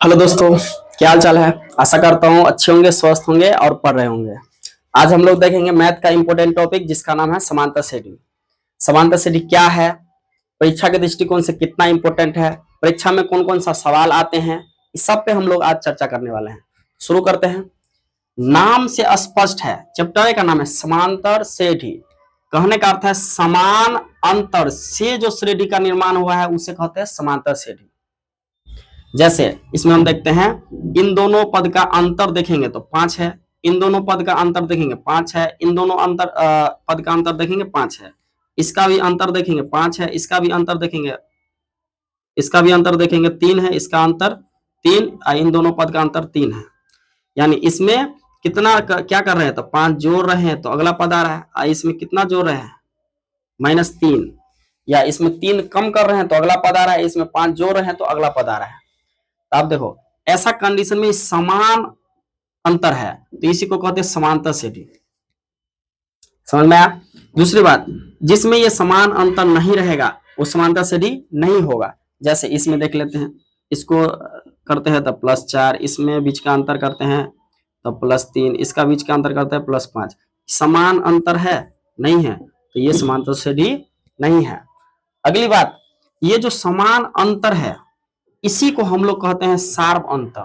Hello दोस्तों, क्या हाल चाल है। आशा करता हूँ अच्छे होंगे, स्वस्थ होंगे और पढ़ रहे होंगे। आज हम लोग देखेंगे मैथ का इंपॉर्टेंट टॉपिक जिसका नाम है समांतर श्रेणी। समांतर श्रेणी क्या है, परीक्षा के दृष्टिकोण से कितना इंपॉर्टेंट है, परीक्षा में कौन कौन सा सवाल आते हैं, इस सब पे हम लोग आज चर्चा करने वाले हैं। शुरू करते हैं। नाम से स्पष्ट है, चैप्टर का नाम है समांतर श्रेणी। कहने का अर्थ है समान अंतर से जो श्रेणी का निर्माण हुआ है उसे कहते हैं समांतर श्रेणी। जैसे इसमें हम देखते हैं, इन दोनों पद का अंतर देखेंगे तो 5 है, इन दोनों पद का अंतर देखेंगे 5 है, इन दोनों पद का अंतर देखेंगे 5 है, इसका भी अंतर देखेंगे 5 है, इसका भी अंतर देखेंगे, इसका भी अंतर देखेंगे 3 है, इसका अंतर 3, इन दोनों पद का अंतर 3 है। यानी इसमें कितना क्या कर रहे हैं, तो 5 जोड़ रहे हैं तो अगला पद आ रहा है, इसमें कितना जोड़ रहे हैं -3, या इसमें 3 कम कर रहे हैं तो अगला पद आ रहा है, इसमें 5 जोड़ रहे हैं तो अगला पद आ रहा है। आप देखो, ऐसा कंडीशन में समान अंतर है तो इसी को कहते हैं समांतर श्रेणी। समझ में आया। दूसरी बात, जिसमें ये समान अंतर नहीं रहेगा वो समांतर श्रेणी नहीं होगा। जैसे इसमें देख लेते हैं, इसको करते हैं तो +4, इसमें बीच का अंतर करते हैं तो +3, इसका बीच का अंतर करते हैं +5। समान अंतर है नहीं है तो ये समांतर श्रेणी नहीं है। अगली बात, ये जो समान अंतर है इसी को हम लोग कहते हैं सार्व अंतर।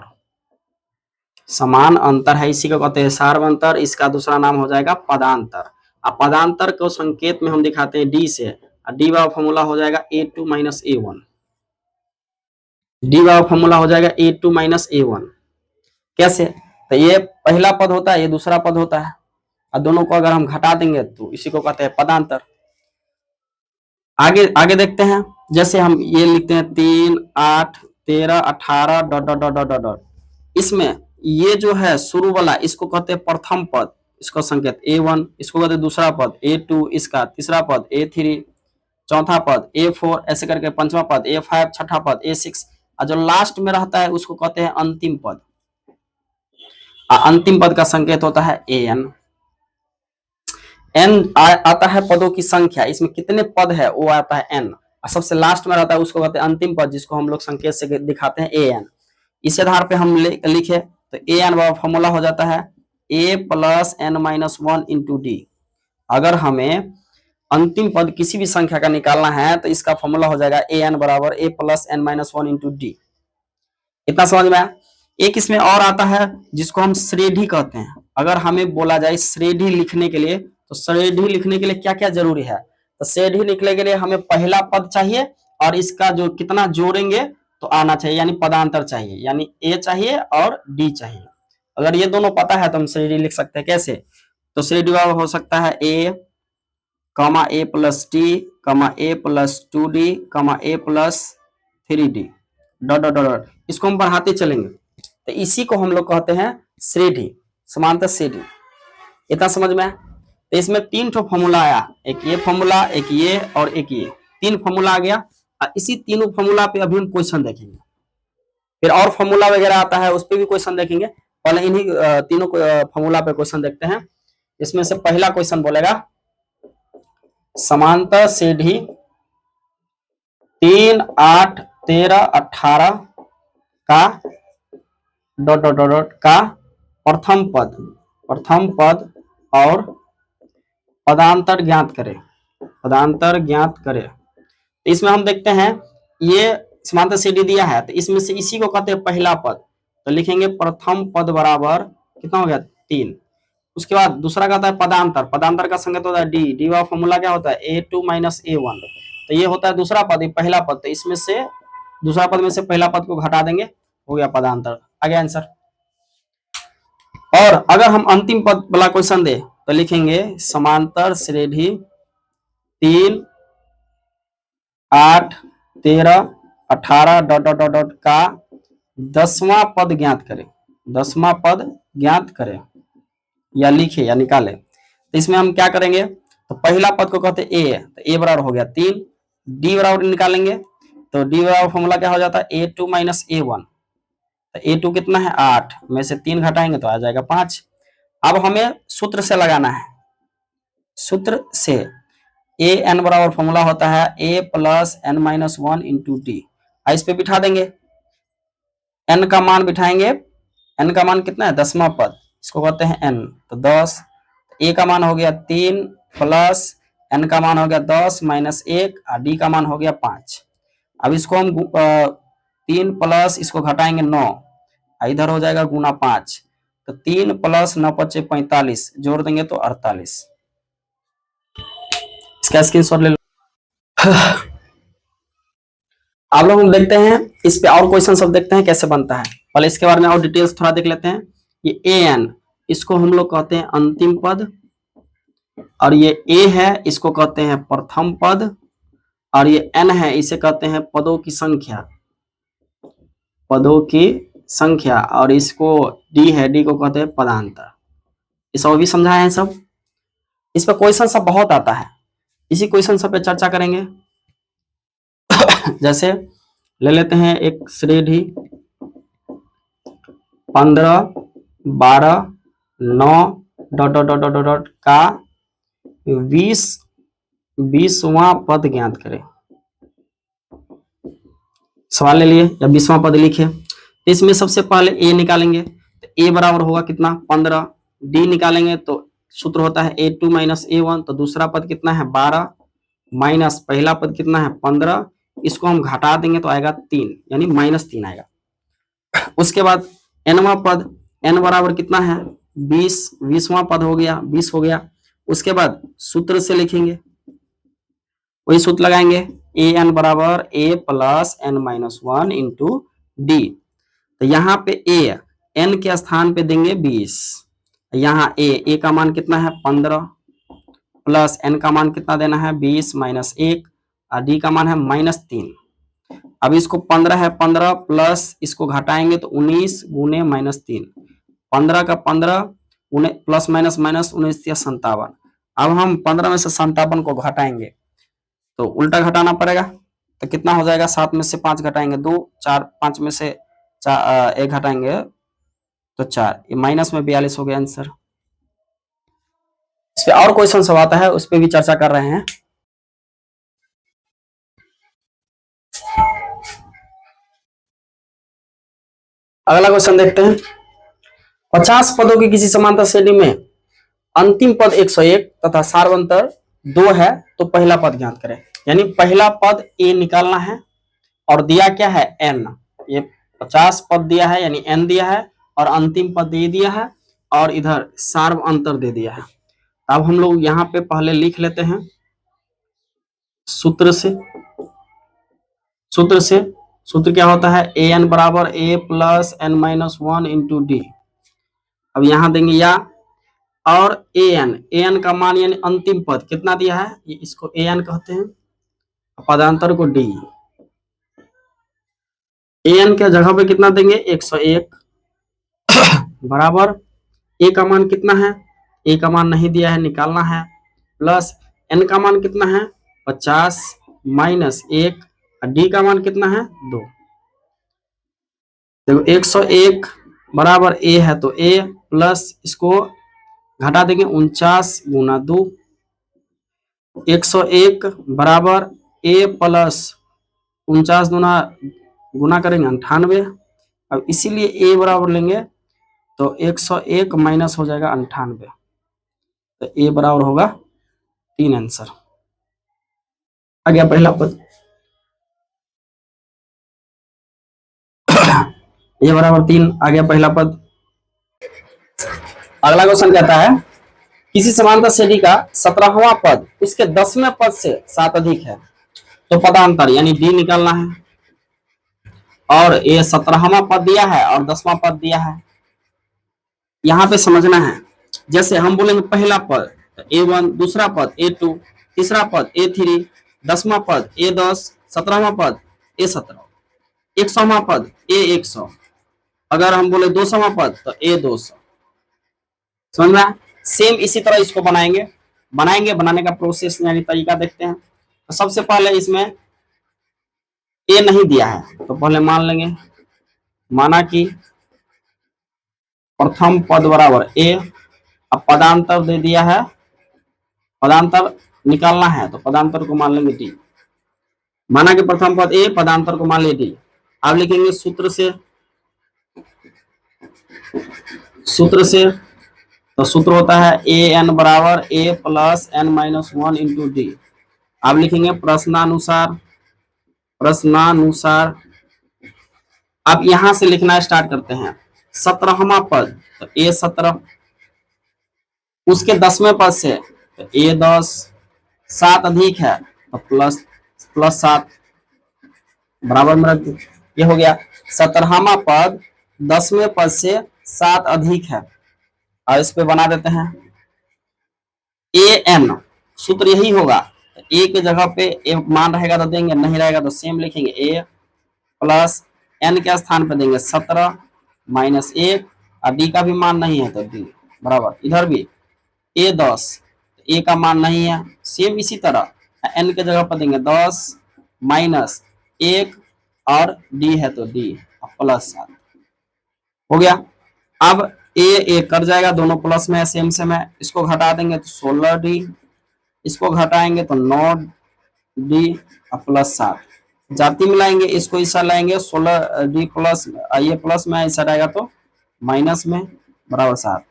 समान अंतर है इसी को कहते हैं सार्व अंतर, इसका दूसरा नाम हो जाएगा पदांतर। अब पदांतर को संकेत में हम दिखाते हैं डी से, डी वाला फॉर्मूला हो जाएगा a2 - a1। डी वाला फॉर्मूला हो जाएगा a2 - a1। कैसे, तो ये पहला पद होता है, ये दूसरा पद होता है, और दोनों को अगर हम घटा देंगे तो इसी को कहते हैं पदांतर। आगे आगे देखते हैं, जैसे हम ये लिखते हैं 3, 8, 13, 18 ... इसमें ये जो है शुरू वाला इसको कहते हैं प्रथम पद, इसको संकेत a1, इसको कहते हैं दूसरा पद a2, इसका तीसरा पद a3, चौथा पद a4, ऐसे करके पंचवा पद a5, छठा पद a6, और जो लास्ट में रहता है उसको कहते हैं अंतिम पद। अंतिम पद का संकेत होता है an। n आता है पदों की संख्या, इसमें कितने पद है वो आता है n, और सबसे लास्ट में रहता है उसको कहते हैं अंतिम पद, जिसको हम लोग संकेत से दिखाते हैं an। इस आधार पे हम लिखे तो an वाला फॉर्मूला हो जाता है a + n - 1 × d। अगर हमें अंतिम पद किसी भी संख्या का निकालना है तो इसका फॉर्मूला हो जाएगा an = a + n - 1 × d। इतना समझ में आया। एक इसमें और आता है जिसको हम श्रेणी कहते हैं। अगर हमें बोला जाए श्रेणी लिखने के लिए, तो श्रेणी लिखने के लिए क्या क्या जरूरी है, तो श्रेणी लिखने के लिए हमें पहला पद चाहिए और इसका जो कितना जोड़ेंगे तो आना चाहिए, यानी पदांतर चाहिए, यानी a चाहिए और d चाहिए। अगर ये दोनों पता है तो हम श्रेणी लिख सकते हैं। कैसे, तो श्रेणी हो सकता है a, a + t, a + 2d, a + 3d ... इसको हम बढ़ाते चलेंगे तो इसी को हम लोग कहते हैं श्रेणी, समांतर श्रेणी। इतना समझ में आया। तो इसमें 3 ठो फॉर्मूला आया, एक ये फॉर्मूला, एक ये और एक ये, 3 फॉर्मूला आ गया। इसी तीनों फॉर्मूला पे अभी हम क्वेश्चन देखेंगे, फिर और फॉर्मूला वगैरह आता है उस पर भी क्वेश्चन देखेंगे। पहले इन्हीं तीनों फॉर्मूला पे क्वेश्चन देखते हैं। इसमें से पहला क्वेश्चन बोलेगा समांतर श्रेणी 3, 8, 13, 18 का ... का प्रथम पद और पदांतर ज्ञात करें। पदांतर ज्ञात करें। तो इसमें हम देखते हैं ये समांतर श्रेणी दिया है तो इसमें से इसी को कहते हैं पहला पद, तो लिखेंगे प्रथम पद बराबर कितना हो गया 3। उसके बाद दूसरा कहता है पदांतर, पदांतर का संकेत होता है डी वाला फॉर्मूला क्या होता है a2 - a1। तो ये होता है दूसरा पद, ये पहला पद, तो इसमें से दूसरा पद में से पहला पद को घटा देंगे, हो गया पदांतर, आ गया आंसर। और अगर हम अंतिम पद वाला क्वेश्चन दे तो लिखेंगे समांतर श्रेणी 3, 8, 13, 18 ... का 10वां पद ज्ञात करें। 10वां पद ज्ञात करें या लिखे या निकाले। तो इसमें हम क्या करेंगे, तो पहला पद को कहते हैं a, तो a बराबर हो गया 3, d बराबर निकालेंगे तो d बराबर फॉर्मूला क्या हो जाता है a2 - a1। तो a2 कितना है 8, में से 3 घटाएंगे तो आ जाएगा 5। अब हमें सूत्र से लगाना है, सूत्र से an बराबर फॉर्मूला होता है a + n - 1 × d। इस पे बिठा देंगे n का मान बिठाएंगे, n का मान कितना है 10वां पद, इसको कहते हैं n, तो 10, a का मान हो गया 3 प्लस n का मान हो गया 10 माइनस 1 और d का मान हो गया 5। अब इसको हम 3 प्लस इसको घटाएंगे 9, इधर हो जाएगा गुना 5, तो 3 प्लस 9 बचे 45, जोड़ देंगे तो 48। इसका स्क्रीनशॉट ले लो। आप लोग हम देखते हैं इस पे और क्वेश्चन सब देखते हैं कैसे बनता है। पहले इसके बारे में और डिटेल्स थोड़ा देख लेते हैं। ये an, इसको हम लोग कहते हैं अंतिम पद, और ये a है इसको कहते हैं प्रथम पद, और ये n है इसे कहते हैं पदों की संख्या, पदों की संख्या, और इसको d है, d को कहते हैं पदांतर। ये सब भी समझाए हैं सब। इस पर क्वेश्चन सब बहुत आता है, इसी क्वेश्चन सब पे चर्चा करेंगे। जैसे ले लेते हैं एक श्रेणी 15 12 9 dot dot dot dot dot का 20वां पद ज्ञात करें। सवाल ले लिए या 20वां पद लिखे, इसमें सबसे पहले a निकालेंगे, तो a बराबर होगा कितना 15, d निकालेंगे तो सूत्र होता है a2 माइनस a1, तो दूसरा पद कितना है 12 माइनस पहला पद कितना है 15, इसको हम घटा देंगे तो आएगा 3, यानी -3 आएगा। उसके बाद nवां पद, n बराबर कितना है 20, 20वां पद हो गया 20 हो गया। उसके बाद सूत्र से लिखेंगे, वही सूत्र लगाएंगे, an बराबर a plus n minus 1 into D. तो यहाँ पे a n के स्थान पे देंगे 20, यहाँ a का मान कितना है 15 प्लस n का मान कितना देना है 20 माइनस 1 और d का मान है -3। अब इसको 15 है 15 प्लस इसको घटाएंगे तो 19 गुने -3, 15 का 15 प्लस माइनस माइनस 19 या 57। अब हम 15 में से 57 को घटाएंगे तो उल्टा घटाना पड़ेगा, तो कितना हो जाएगा 7 में से 5 घटाएंगे 2, 4 5 में से 1 घटाएंगे तो 4, ये माइनस में 42 हो गया आंसर। इस पे और क्वेश्चन सब आता है, उस पर भी चर्चा कर रहे हैं। अगला क्वेश्चन देखते हैं, 50 पदों की किसी समांतर श्रेणी में अंतिम पद 101 तथा सार्वंतर 2 है तो पहला पद ज्ञात करें। यानी पहला पद a निकालना है और दिया क्या है n, ये 50 पद दिया है यानी n दिया है, और अंतिम पद दे दिया है, और इधर सार्वंतर दे दिया है। अब हम लोग यहाँ पे पहले लिख लेते हैं सूत्र से। सूत्र क्या होता है an बराबर a plus n minus 1 into d. अब यहाँ देंगे या, और an का मान यानी अंतिम पद कितना दिया है, ये इसको an कहते हैं, पदांतर को d। an के जगह पे कितना देंगे 101 बराबर a का मान कितना है, a का मान नहीं दिया है निकालना है, प्लस n का मान कितना है 50 माइनस 1, d का मान कितना है 2। देखो 101 बराबर a है तो a प्लस इसको घटा देंगे 49 गुना 2, 101 बराबर a प्लस 49 गुना करेंगे 98। अब इसीलिए a बराबर लेंगे तो 101 माइनस हो जाएगा 98, तो a बराबर होगा 3 आंसर आ गया पहला पद। ये बराबर 3 आ गया पहला पद। अगला क्वेश्चन कहता है, किसी समांतर श्रेणी का 17वां पद उसके 10वें पद से 7 अधिक है तो पदांतर यानी डी निकालना है, और ये 17वां पद दिया है और 10वां पद दिया है। यहाँ पे समझना है, जैसे हम बोलेंगे पहला पद a1, दूसरा पद a2, तीसरा पद a3, 10वां पद a10, 17वां पद a17, 100वां पद a100, अगर हम बोले 200वां पद तो a200। समझ में? सेम इसी तरह इसको बनाने का प्रोसेस यानी तरीका देखते हैं। तो सबसे पहले इसमें a नहीं दिया है तो पहले मान लेंगे, माना कि प्रथम पद बराबर a, अब पदांतर दे दिया है, पदांतर निकालना है तो पदांतर को मान लेंगे d, माना कि प्रथम पद a, पदांतर को मान ले d। अब लिखेंगे सूत्र से सूत्र से, तो सूत्र होता है ए एन बराबर a plus n minus one into d. आप लिखेंगे प्रश्नानुसार, प्रश्नानुसार आप यहां से लिखना स्टार्ट करते हैं। 17वां पद तो ए 17, उसके 10वें पद से तो ए 10, 7 अधिक है तो प्लस प्लस 7 बराबर में रख दो। ये हो गया 17वां पद 10वें पद से 7 अधिक है, और इस पे बना देते हैं ए एन। सूत्र यही होगा, ए के जगह पे ए मान रहेगा तो देंगे, नहीं रहेगा तो सेम लिखेंगे ए प्लस एन के स्थान पे देंगे 17 माइनस 1, और डी का भी मान नहीं है तो डी बराबर, इधर भी ए 10, ए का मान नहीं है, सेम इसी तरह एन के जगह पर देंगे 10 माइनस 1 और डी है तो डी प्लस 7 हो गया। अब ए कट जाएगा, दोनों प्लस में है, सेम सेम है, इसको घटा देंगे तो 16 डी, इसको घटाएंगे तो 9 डी प्लस 7, जाति मिलाएंगे, इसको इस साइड लाएंगे 16 डी प्लस, ये प्लस में इस साइड आएगा तो माइनस में बराबर 7।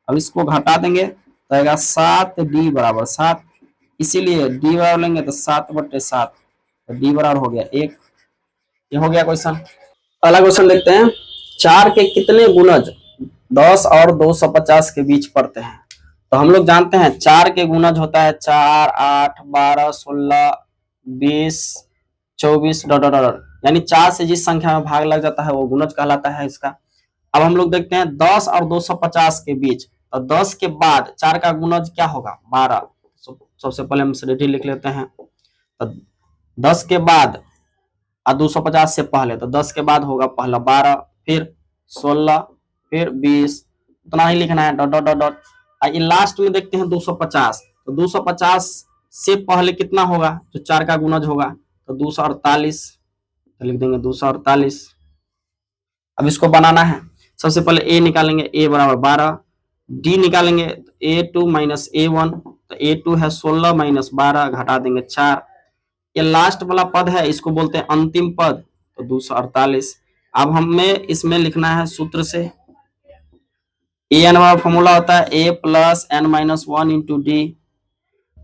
अब इसको घटा देंगे तो आएगा 7 डी बराबर 7, इसीलिए डी बराबर लेंगे तो 7/7, तो डी बराबर हो गया 1। ये हो गया क्वेश्चन। अगला क्वेश्चन देखते हैं, 4 के कितने गुणज 10 और 250 के बीच पड़ते हैं? तो हम लोग जानते हैं 4 के गुणज होता है 4, 8, 12, 16, 20, 24 डॉट डॉट डॉट, यानी 4 से जिस संख्या में भाग लग जाता है वो गुणज कहलाता है इसका। अब हम लोग देखते हैं 10 और 250 के बीच, तो 10 के बाद 4 का गुणज क्या होगा 12। सबसे पहले हम रेडी लिख लेते हैं, तो 10 के बाद और 250 से पहले, तो 10 के बाद होगा पहला 12, फिर 16, फिर 20, उतना ही लिखना है डॉट डॉट डॉट डॉट। ये लास्ट में देखते हैं 250, तो 250 से पहले कितना होगा जो 4 का गुणज होगा, तो 248, तो लिख देंगे 248। अब इसको बनाना है, सबसे पहले ए निकालेंगे, ए बराबर 12, डी निकालेंगे A2 माइनस A1, तो A2 है 16 माइनस 12, घटा देंगे 4। ये लास्ट वाला पद है, इसको बोलते हैं अंतिम पद, तो 248। अब हमें इसमें लिखना है सूत्र से, ए एन वाला फॉर्मूला होता है a plus n minus one into d.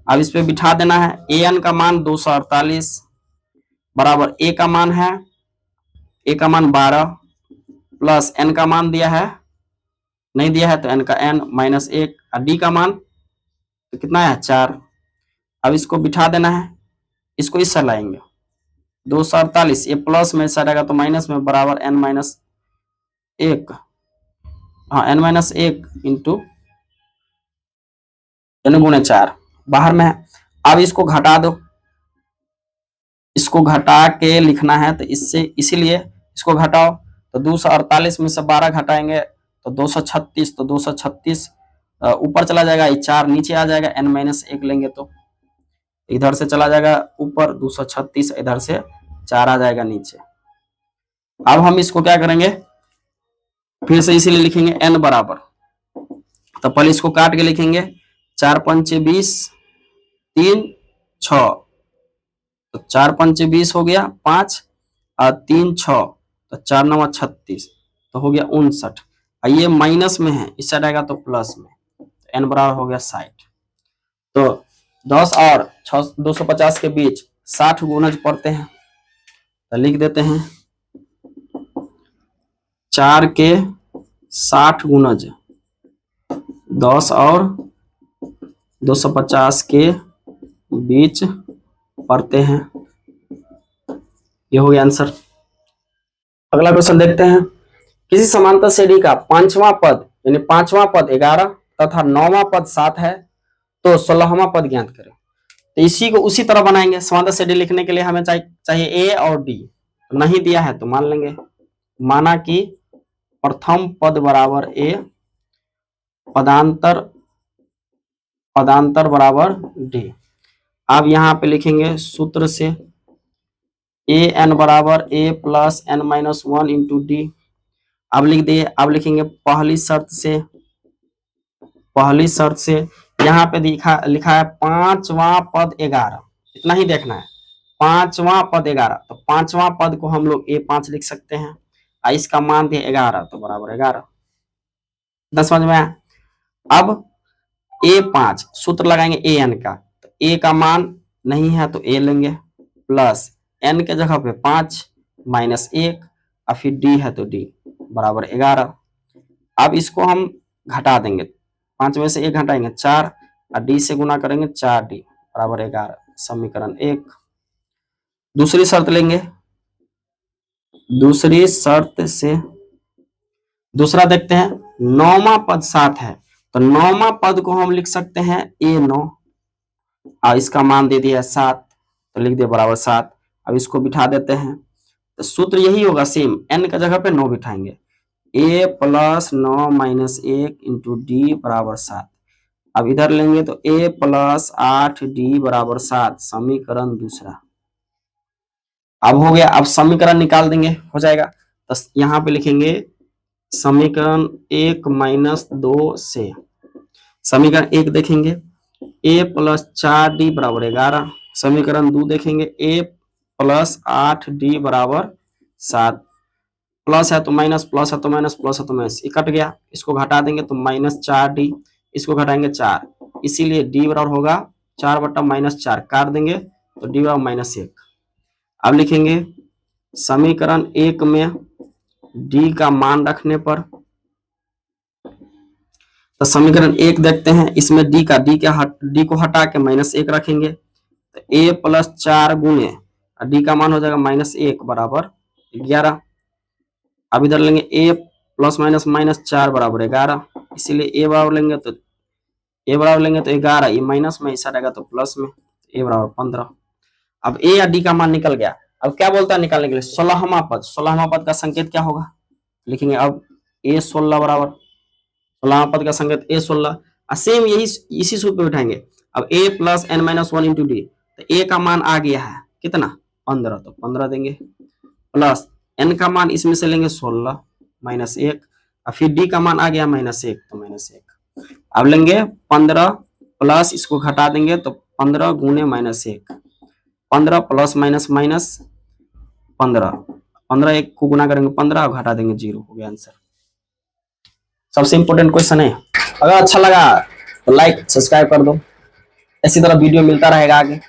अब इस पे बिठा देना है, ए एन का मान 248 बराबर ए का मान है, ए का मान 12 प्लस एन का मान दिया है, नहीं दिया है तो एन का एन माइनस 1, और डी का मान तो कितना है 4। अब इसको बिठा देना है, इसको इस साइड लाएंगे 248, ये प्लस में साइड आएगा तो माइनस में बराबर एन माइनस 1, हाँ एन माइनस 1 इंटू एन गुणे 4 बाहर में है। अब इसको घटा दो, इसको घटा के लिखना है, तो इससे इसीलिए इसको घटाओ, तो 248 में से 12 घटाएंगे तो 236, तो 236 ऊपर चला जाएगा, ये 4 नीचे आ जाएगा, n माइनस 1 लेंगे तो इधर से चला जाएगा ऊपर 236, इधर से 4 आ जाएगा नीचे। अब हम इसको क्या करेंगे, फिर से इसीलिए लिखेंगे n बराबर, तो पहले इसको काट के लिखेंगे 4 पंचे 20, 3 6, तो 4 पंचे 20 हो गया 5 और 3 6, तो 4 9 36, तो हो गया 59। ये माइनस में है, इस साइड आएगा तो प्लस में, तो n बराबर हो गया 60। तो 10 और 250 के बीच 60 गुणज पड़ते हैं, तो लिख देते हैं 4 के 60 गुणज 10 और 250 के बीच पड़ते हैं। ये हो गया आंसर। अगला क्वेश्चन देखते हैं, किसी समांतर श्रेणी का 5वां पद यानी 5वां पद 11 तथा 9वां पद 7 है, तो 16वां पद ज्ञात करें। तो इसी को उसी तरह बनाएंगे, समांतर श्रेणी लिखने के लिए हमें चाहिए ए और डी, नहीं दिया है तो मान लेंगे, माना कि प्रथम पद बराबर ए, पदांतर पदांतर बराबर डी। अब यहाँ पे लिखेंगे सूत्र से ए एन बराबर a plus n minus 1 into d. अब लिख दिए, अब लिखेंगे पहली शर्त से यहाँ पे लिखा है 5वां पद 11, इतना ही देखना है, 5वां पद 11, तो 5वां पद को हम लोग A5 लिख सकते हैं, और इसका मान दिया 11 तो बराबर 11। इतना समझ में आया। अब a5 सूत्र लगाएंगे an का, तो a का मान नहीं है तो a लेंगे प्लस n के जगह पे 5 माइनस 1 और फिर d है तो d बराबर 11। अब इसको हम घटा देंगे, 5 में से 1 घटाएंगे 4 और d से गुना करेंगे 4d बराबर 11, समीकरण 1। दूसरी शर्त लेंगे, दूसरी शर्त से दूसरा देखते हैं, नौवां पद 7 है तो नौवां पद को हम लिख सकते हैं a9 और इसका मान दे दिया 7 तो लिख दिया बराबर 7। अब इसको बिठा देते हैं तो सूत्र यही होगा सेम, n का जगह पे 9 बिठाएंगे, a plus 9 minus 1 into D बराबर 7। अब इधर लेंगे तो a प्लस 8d बराबर 7, समीकरण दूसरा। अब हो गया, अब समीकरण निकाल देंगे हो जाएगा, तो यहाँ पे लिखेंगे समीकरण 1 माइनस 2 से समीकरण 1 देखेंगे a प्लस 4d बराबर 11, समीकरण 2 देखेंगे a प्लस 8d बराबर 7, प्लस है तो माइनस, प्लस है तो माइनस, प्लस है तो माइनस, ये कट गया, इसको घटा देंगे तो माइनस 4d, इसको घटाएंगे 4, इसीलिए d बराबर होगा 4 बटा माइनस 4, काट देंगे तो d बराबर माइनस 1। अब लिखेंगे समीकरण 1 में d का मान रखने पर, तो समीकरण 1 देखते हैं, इसमें d को हटा के माइनस 1 रखेंगे तो a प्लस 4 गुणे d का मान हो जाएगा माइनस 1 बराबर 11। अब इधर लेंगे a प्लस माइनस माइनस 4 बराबर 11, इसीलिए a बराबर लेंगे तो 11, ये माइनस में ऐसा रहेगा तो प्लस में, a बराबर 15। अब a या d का मान निकल गया। अब क्या बोलता है निकालने के लिए, 16वां पद का संकेत क्या होगा, लिखेंगे अब a16 बराबर 16वां पद का संकेत a16, सेम यही इसी सूत्र पे बिठाएंगे। अब a plus n minus 1 into D, तो a का मान आ गया है कितना 15, तो 15 देंगे प्लस n का मान इसमें से लेंगे 16 माइनस 1 और फिर d का मान आ गया माइनस 1 तो माइनस 1। अब लेंगे 15 प्लस इसको घटा देंगे तो 15 गुणे माइनस 1, 15 प्लस माइनस माइनस 15 1 को गुना करेंगे 15 और घटा देंगे 0, हो गया आंसर। सबसे इंपॉर्टेंट क्वेश्चन है। अगर अच्छा लगा तो लाइक सब्सक्राइब कर दो, इसी तरह वीडियो मिलता रहेगा आगे।